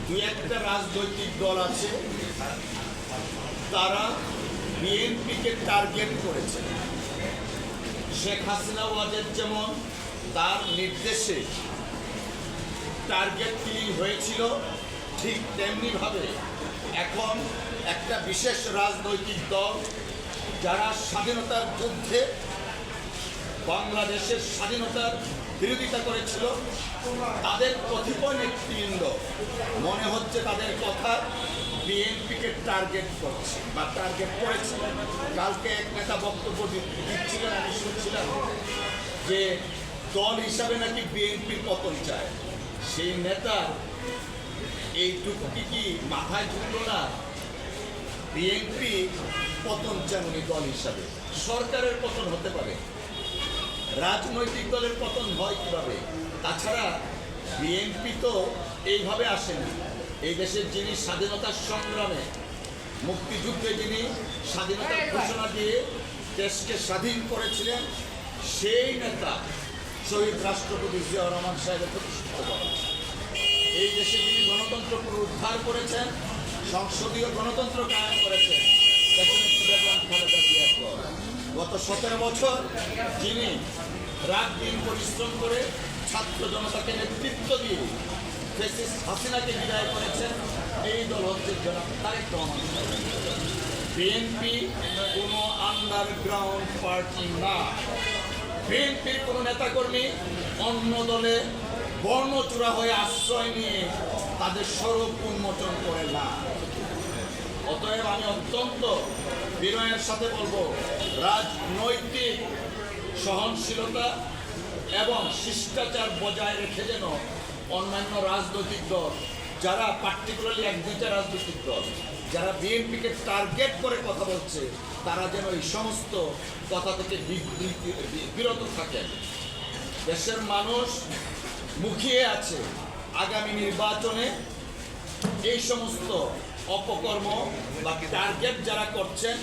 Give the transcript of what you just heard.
দুই একটা রাজনৈতিক দল আছে, তারা বিএনপিকে টার্গেট করেছে। শেখ হাসিনা ওয়াজেদ যেমন তার নির্দেশে টার্গেট কিলিং হয়েছিল, ঠিক তেমনিভাবে এখন একটা বিশেষ রাজনৈতিক দল যারা স্বাধীনতার যুদ্ধে বাংলাদেশের স্বাধীনতার বিরোধিতা করেছিল, তাদের কতিপয় নেতৃবৃন্দ মনে হচ্ছে তাদের কথা বিএনপিকে টার্গেট করছে বা টার্গেট করেছে। কালকে এক নেতা বক্তব্য দিচ্ছিলেন, আমি শুনছিলাম যে দল হিসাবে নাকি বিএনপির পতন চায়। সেই নেতা এইটুকু কি মাথায় ঢুকলো না? বিএনপি পতন চান উনি দল হিসাবে। সরকারের পতন হতে পারে, রাজনৈতিক দলের পতন হয় কিভাবে? তাছাড়া বিএনপি তো এইভাবে আসেনি। এই দেশের যিনি স্বাধীনতার সংগ্রামে মুক্তিযুদ্ধে যিনি স্বাধীনতার ঘোষণা দিয়ে দেশকে স্বাধীন করেছিলেন, সেই নেতা শহীদ রাষ্ট্রপতি জিয়াউর রহমান সাহেবের প্রতিষ্ঠিত করেন। এই দেশে যিনি গণতন্ত্র পুনরুদ্ধার করেছেন, সংসদীয় গণতন্ত্র কায়েম করেছেন, গত 17 বছর যিনি রাত দিন পরিশ্রম করে ছাত্র জনতাকে নেতৃত্ব দিয়ে ফ্যাসিস্ট হাসিনাকে বিদায় করেছেন, এই দল হচ্ছে জনাব তারেক রহমান। বিএনপি কোনো আন্ডারগ্রাউন্ড পার্টি না। বিএনপির কোনো নেতাকর্মী অন্য দলে বর্ণচূড়া হয়ে আশ্রয় নিয়ে তাদের স্বরূপ উন্মোচন করে না। অতএব আমি অত্যন্ত বিনয়ের সাথে বলবো, রাজনৈতিক সহনশীলতা এবং শিষ্টাচার বজায় রেখে যেন অন্যান্য রাজনৈতিক দল, যারা পার্টিকুলারলি এক দুইটা রাজনৈতিক দল যারা বিএনপিকে টার্গেট করে কথা বলছে, তারা যেন এই সমস্ত কথা থেকে বিরত থাকেন। দেশের মানুষ মুখিয়ে আছে আগামী নির্বাচনে এই সমস্ত অপকর্ম বা টার্গেট যারা করছেন